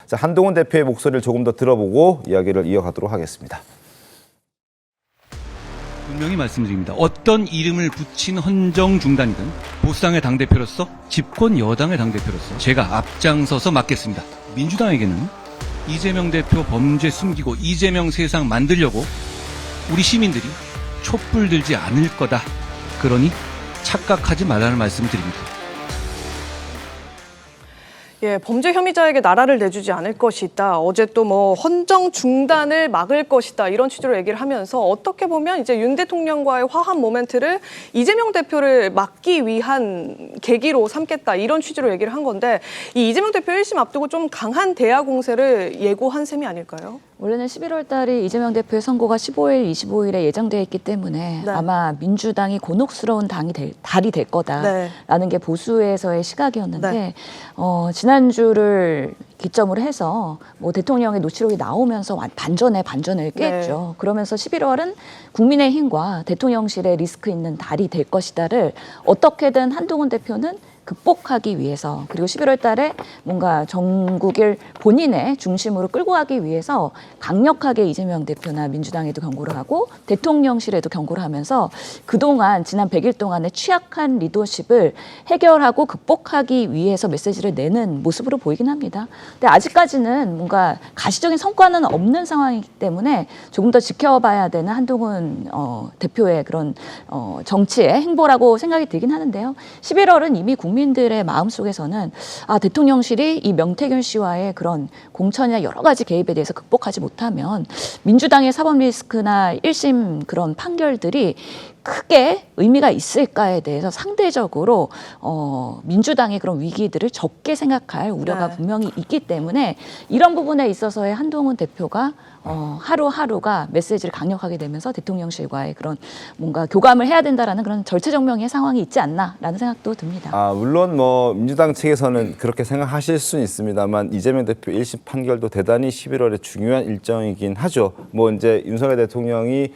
자, 한동훈 대표의 목소리를 조금 더 들어보고 이야기를 이어가도록 하겠습니다. 분명히 말씀드립니다. 어떤 이름을 붙인 헌정 중단이든 보수당의 당대표로서 집권 여당의 당대표로서 제가 앞장서서 맡겠습니다. 민주당에게는 이재명 대표 범죄 숨기고 이재명 세상 만들려고 우리 시민들이 촛불 들지 않을 거다. 그러니 착각하지 말라는 말씀드립니다. 예, 범죄 혐의자에게 나라를 내주지 않을 것이다. 어제 또 뭐 헌정 중단을 막을 것이다. 이런 취지로 얘기를 하면서 어떻게 보면 이제 윤 대통령과의 화합 모멘트를 이재명 대표를 막기 위한 계기로 삼겠다. 이런 취지로 얘기를 한 건데 이 이재명 대표 1심 앞두고 좀 강한 대화 공세를 예고한 셈이 아닐까요? 원래는 11월 달이 이재명 대표의 선고가 15일, 25일에 예정되어 있기 때문에 네. 아마 민주당이 곤혹스러운 달이 될 거다라는 게 보수에서의 시각이었는데 네. 지난주를 기점으로 해서 뭐 대통령의 녹취록이 나오면서 반전을 깼죠. 네. 그러면서 11월은 국민의힘과 대통령실의 리스크 있는 달이 될 것이다를 어떻게든 한동훈 대표는 극복하기 위해서 그리고 11월 달에 뭔가 전국을 본인의 중심으로 끌고 가기 위해서 강력하게 이재명 대표나 민주당에도 경고를 하고 대통령실에도 경고를 하면서 그동안 지난 100일 동안의 취약한 리더십을 해결하고 극복하기 위해서 메시지를 내는 모습으로 보이긴 합니다. 근데 아직까지는 뭔가 가시적인 성과는 없는 상황이기 때문에 조금 더 지켜봐야 되는 한동훈 대표의 그런 정치의 행보라고 생각이 들긴 하는데요. 11월은 이미 국민들의 마음속에서는 대통령실이 이 명태균 씨와의 그런 공천이나 여러 가지 개입에 대해서 극복하지 못하면 민주당의 사법 리스크나 1심 그런 판결들이 크게 의미가 있을까에 대해서 상대적으로 민주당의 그런 위기들을 적게 생각할 우려가 네. 분명히 있기 때문에 이런 부분에 있어서의 한동훈 대표가 하루하루가 메시지를 강력하게 되면서 대통령실과의 그런 뭔가 교감을 해야 된다라는 그런 절체절명의 상황이 있지 않나라는 생각도 듭니다. 물론 뭐 민주당 측에서는 그렇게 생각하실 수는 있습니다만 이재명 대표 1심 판결도 대단히 11월에 중요한 일정이긴 하죠. 뭐 이제 윤석열 대통령이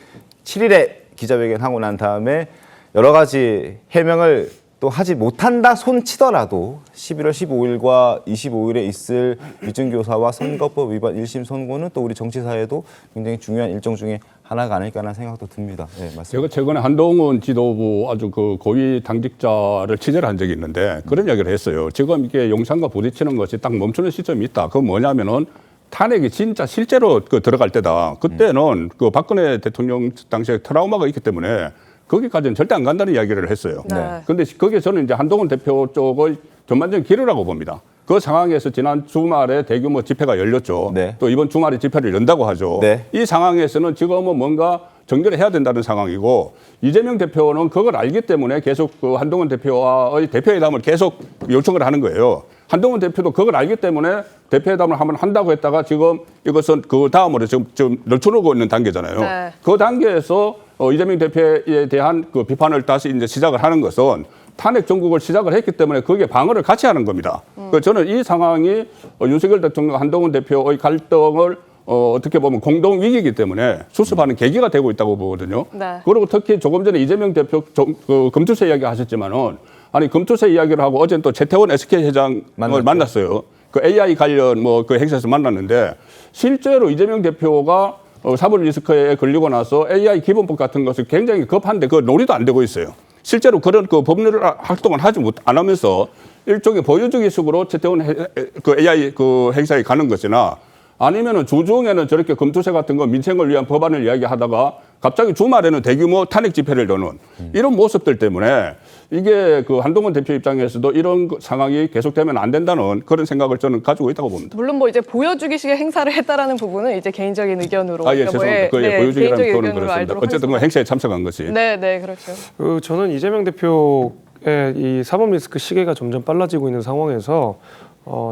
7일에 기자회견하고 난 다음에 여러 가지 해명을 또 하지 못한다 손치더라도 11월 15일과 25일에 있을 위증교사와 선거법 위반 1심 선고는 또 우리 정치사회도 굉장히 중요한 일정 중에 하나가 아닐까라는 생각도 듭니다. 네, 맞습니다. 제가 최근에 한동훈 지도부 아주 그 고위 당직자를 취재를 한 적이 있는데 그런 이야기를 했어요. 지금 이게 용산과 부딪히는 것이 딱 멈추는 시점이 있다. 그건 뭐냐면은 탄핵이 진짜 실제로 들어갈 때다. 그때는 그 박근혜 대통령 당시에 트라우마가 있기 때문에 거기까지는 절대 안 간다는 이야기를 했어요. 그런데 거기에 저는 이제 한동훈 대표 쪽의 전반적인 기류라고 봅니다. 그 상황에서 지난 주말에 대규모 집회가 열렸죠. 네. 또 이번 주말에 집회를 연다고 하죠. 네. 이 상황에서는 지금은 뭔가 정리를 해야 된다는 상황이고 이재명 대표는 그걸 알기 때문에 계속 그 한동훈 대표와의 대표회담을 계속 요청을 하는 거예요. 한동훈 대표도 그걸 알기 때문에 대표회담을 한번 한다고 했다가 지금 이것은 그 다음으로 지금 늦춰놓고 있는 단계잖아요. 네. 그 단계에서 이재명 대표에 대한 그 비판을 다시 이제 시작을 하는 것은 탄핵 정국을 시작을 했기 때문에 거기에 방어를 같이 하는 겁니다. 그래서 저는 이 상황이 윤석열 대통령, 한동훈 대표의 갈등을 어떻게 보면 공동 위기이기 때문에 수습하는 계기가 되고 있다고 보거든요. 네. 그리고 특히 조금 전에 이재명 대표 그 금투세 이야기 하셨지만은 아니 금투세 이야기를 하고 어제는 또 최태원 SK 회장을 만났어요. 그 AI 관련 뭐 그 행사에서 만났는데 실제로 이재명 대표가 사법 리스크에 걸리고 나서 AI 기본법 같은 것을 굉장히 급한데 그 논의도 안 되고 있어요. 실제로 그런 그 법률 활동을 안 하면서 일종의 보여주기 식으로 최태원 그 AI 그 행사에 가는 것이나 아니면은 주중에는 저렇게 금투세 같은 거 민생을 위한 법안을 이야기하다가 갑자기 주말에는 대규모 탄핵 집회를 여는 이런 모습들 때문에 이게 그 한동훈 대표 입장에서도 이런 상황이 계속되면 안 된다는 그런 생각을 저는 가지고 있다고 봅니다. 물론 뭐 이제 보여주기식의 행사를 했다라는 부분은 이제 개인적인 의견으로 죄송합니다. 보여주기라는 표현은 그렇습니다. 어쨌든 그 행사에 참석한 것이. 네, 그렇죠. 저는 이재명 대표의 이 사법 리스크 시계가 점점 빨라지고 있는 상황에서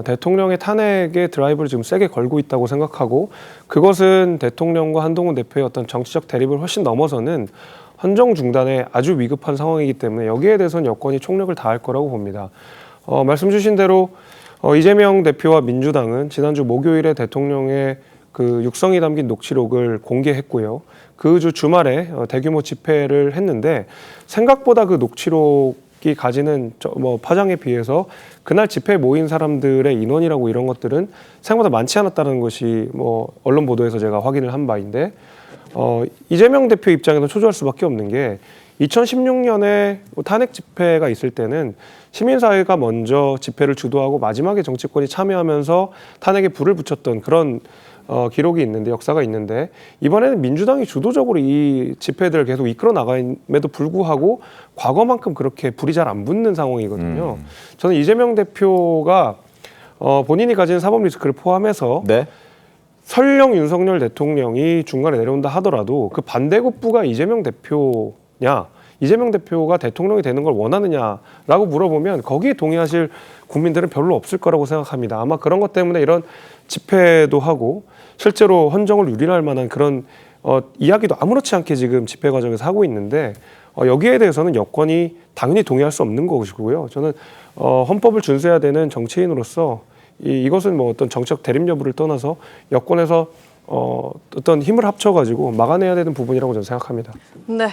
대통령의 탄핵의 드라이브를 지금 세게 걸고 있다고 생각하고 그것은 대통령과 한동훈 대표의 어떤 정치적 대립을 훨씬 넘어서는 헌정 중단에 아주 위급한 상황이기 때문에 여기에 대해서는 여권이 총력을 다할 거라고 봅니다. 말씀 주신 대로 이재명 대표와 민주당은 지난주 목요일에 대통령의 그 육성이 담긴 녹취록을 공개했고요. 그 주 주말에 대규모 집회를 했는데 생각보다 그 녹취록 탄핵이 가지는 뭐 파장에 비해서 그날 집회에 모인 사람들의 인원이라고 이런 것들은 생각보다 많지 않았다는 것이 뭐 언론 보도에서 제가 확인을 한 바인데 이재명 대표 입장에서 초조할 수밖에 없는 게 2016년에 탄핵 집회가 있을 때는 시민사회가 먼저 집회를 주도하고 마지막에 정치권이 참여하면서 탄핵에 불을 붙였던 그런 기록이 있는데 역사가 있는데 이번에는 민주당이 주도적으로 이 집회들을 계속 이끌어 나감에도 불구하고 과거만큼 그렇게 불이 잘 안 붙는 상황이거든요. 저는 이재명 대표가 본인이 가진 사법 리스크를 포함해서 네. 설령 윤석열 대통령이 중간에 내려온다 하더라도 그 반대급부가 이재명 대표냐, 이재명 대표가 대통령이 되는 걸 원하느냐라고 물어보면 거기에 동의하실 국민들은 별로 없을 거라고 생각합니다. 아마 그런 것 때문에 이런 집회도 하고 실제로 헌정을 유린할 만한 그런 이야기도 아무렇지 않게 지금 집회 과정에서 하고 있는데 여기에 대해서는 여권이 당연히 동의할 수 없는 것이고요. 저는 헌법을 준수해야 되는 정치인으로서 이것은 뭐 어떤 정책 대립 여부를 떠나서 여권에서 어떤 힘을 합쳐가지고 막아내야 되는 부분이라고 저는 생각합니다. 네.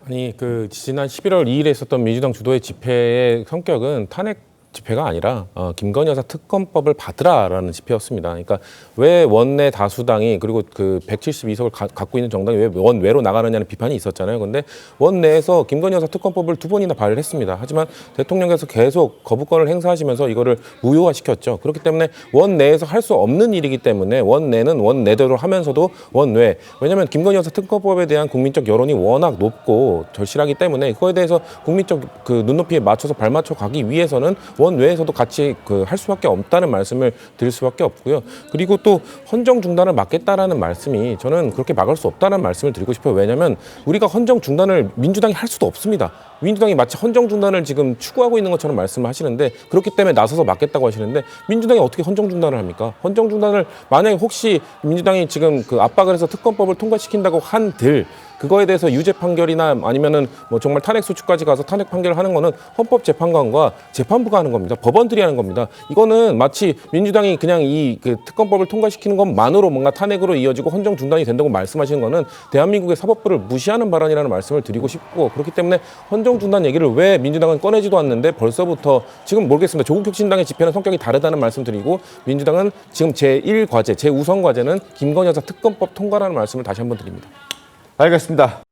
아니 그 지난 11월 2일에 있었던 민주당 주도의 집회의 성격은 탄핵 집회가 아니라 김건희 여사 특검법을 받으라라는 집회였습니다. 그러니까 왜 원내 다수당이 그리고 그 172석을 갖고 있는 정당이 왜 원외로 나가느냐는 비판이 있었잖아요. 그런데 원내에서 김건희 여사 특검법을 2번이나 발의를 했습니다. 하지만 대통령께서 계속 거부권을 행사하시면서 이거를 무효화시켰죠. 그렇기 때문에 원내에서 할 수 없는 일이기 때문에 원내는 원내대로 하면서도 원외. 왜냐하면 김건희 여사 특검법에 대한 국민적 여론이 워낙 높고 절실하기 때문에 그거에 대해서 국민적 그 눈높이에 맞춰서 발맞춰 가기 위해서는 원외에서도 같이 할 수밖에 없다는 말씀을 드릴 수밖에 없고요. 그리고 또 헌정 중단을 막겠다라는 말씀이 저는 그렇게 막을 수 없다는 말씀을 드리고 싶어요. 왜냐하면 우리가 헌정 중단을 민주당이 할 수도 없습니다. 민주당이 마치 헌정 중단을 지금 추구하고 있는 것처럼 말씀을 하시는데 그렇기 때문에 나서서 막겠다고 하시는데 민주당이 어떻게 헌정 중단을 합니까? 헌정 중단을 만약에 혹시 민주당이 지금 그 압박을 해서 특검법을 통과시킨다고 한들 그거에 대해서 유죄 판결이나 아니면은 뭐 정말 탄핵 소추까지 가서 탄핵 판결을 하는 거는 헌법재판관과 재판부가 하는 겁니다. 법원들이 하는 겁니다. 이거는 마치 민주당이 그냥 이 그 특검법을 통과시키는 것만으로 뭔가 탄핵으로 이어지고 헌정 중단이 된다고 말씀하시는 거는 대한민국의 사법부를 무시하는 발언이라는 말씀을 드리고 싶고 그렇기 때문에 헌정 중단 얘기를 왜 민주당은 꺼내지도 않는데 벌써부터 지금 모르겠습니다. 조국혁신당의 집회는 성격이 다르다는 말씀 드리고 민주당은 지금 제1과제, 제 우선 과제는 김건희 여사 특검법 통과라는 말씀을 다시 한번 드립니다. 알겠습니다.